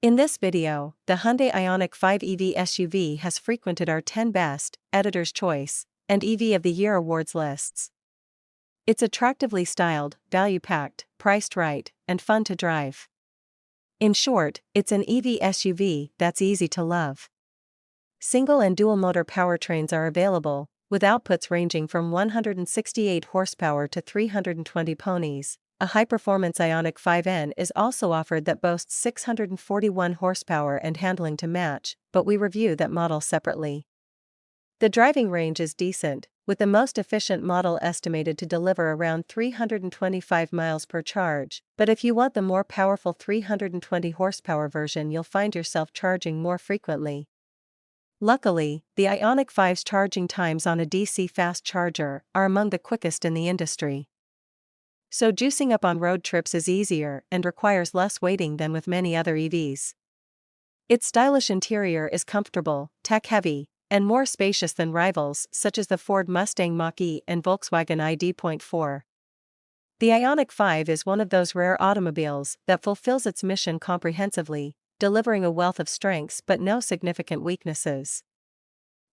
In this video, the Hyundai Ioniq 5 EV SUV has frequented our 10 Best, Editor's Choice, and EV of the Year awards lists. It's attractively styled, value-packed, priced right, and fun to drive. In short, it's an EV SUV that's easy to love. Single and dual-motor powertrains are available, with outputs ranging from 168 horsepower to 320 ponies. A high-performance Ioniq 5N is also offered that boasts 641 horsepower and handling to match, but we review that model separately. The driving range is decent, with the most efficient model estimated to deliver around 325 miles per charge, but if you want the more powerful 320 horsepower version, you'll find yourself charging more frequently. Luckily, the Ioniq 5's charging times on a DC fast charger are among the quickest in the industry. So juicing up on road trips is easier and requires less waiting than with many other EVs. Its stylish interior is comfortable, tech-heavy, and more spacious than rivals such as the Ford Mustang Mach-E and Volkswagen ID.4. The Ioniq 5 is one of those rare automobiles that fulfills its mission comprehensively, delivering a wealth of strengths but no significant weaknesses.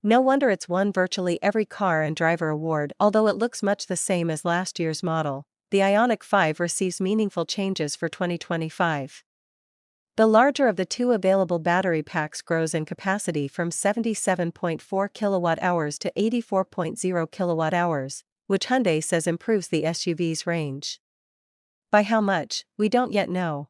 No wonder it's won virtually every car and driver award. Although it looks much the same as last year's model, the Ioniq 5 receives meaningful changes for 2025. The larger of the two available battery packs grows in capacity from 77.4 kWh to 84.0 kWh, which Hyundai says improves the SUV's range. By how much, we don't yet know.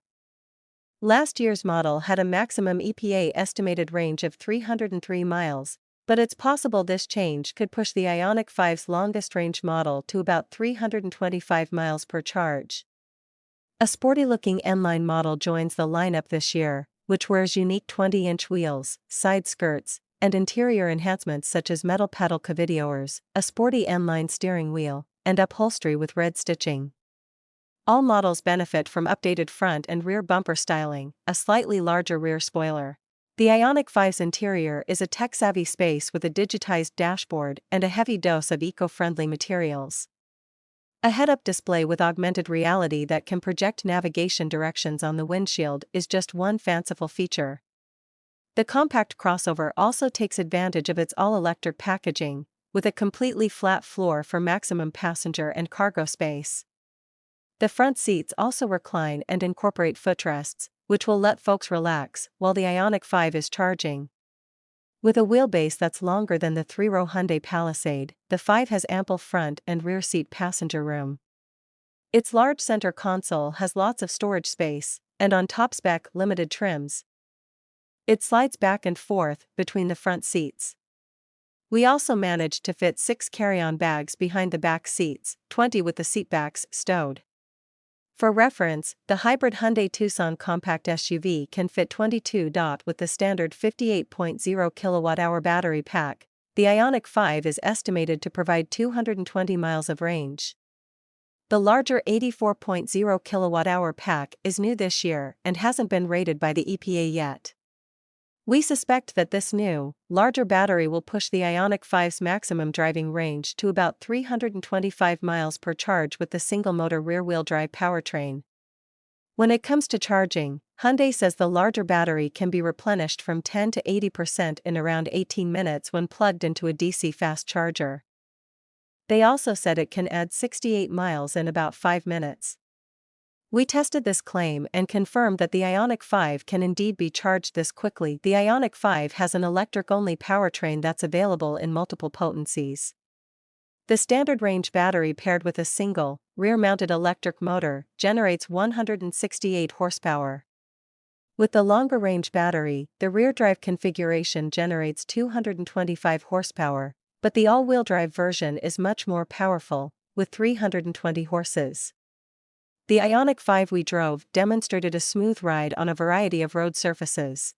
Last year's model had a maximum EPA estimated range of 303 miles, but it's possible this change could push the Ioniq 5's longest range model to about 325 miles per charge. A sporty-looking eN1 model joins the lineup this year, which wears unique 20-inch wheels, side skirts, and interior enhancements such as metal pedal cavitors, a sporty eN1 steering wheel, and upholstery with red stitching. All models benefit from updated front and rear bumper styling, a slightly larger rear spoiler. The Ioniq 5's interior is a tech-savvy space with a digitized dashboard and a heavy dose of eco-friendly materials. A head-up display with augmented reality that can project navigation directions on the windshield is just one fanciful feature. The compact crossover also takes advantage of its all-electric packaging, with a completely flat floor for maximum passenger and cargo space. The front seats also recline and incorporate footrests, which will let folks relax while the Ioniq 5 is charging. With a wheelbase that's longer than the three-row Hyundai Palisade, the 5 has ample front and rear seat passenger room. Its large center console has lots of storage space, and on top-spec limited trims, it slides back and forth between the front seats. We also managed to fit 6 carry-on bags behind the back seats, 20 with the seatbacks stowed. For reference, the hybrid Hyundai Tucson compact SUV can fit 22. With the standard 58.0 kWh battery pack, the Ioniq 5 is estimated to provide 220 miles of range. The larger 84.0 kWh pack is new this year and hasn't been rated by the EPA yet. We suspect that this new, larger battery will push the Ioniq 5's maximum driving range to about 325 miles per charge with the single-motor rear-wheel drive powertrain. When it comes to charging, Hyundai says the larger battery can be replenished from 10 to 80% in around 18 minutes when plugged into a DC fast charger. They also said it can add 68 miles in about 5 minutes. We tested this claim and confirmed that the Ioniq 5 can indeed be charged this quickly. The Ioniq 5 has an electric-only powertrain that's available in multiple potencies. The standard range battery paired with a single, rear-mounted electric motor generates 168 horsepower. With the longer range battery, the rear drive configuration generates 225 horsepower, but the all-wheel drive version is much more powerful, with 320 horses. The Ioniq 5 we drove demonstrated a smooth ride on a variety of road surfaces.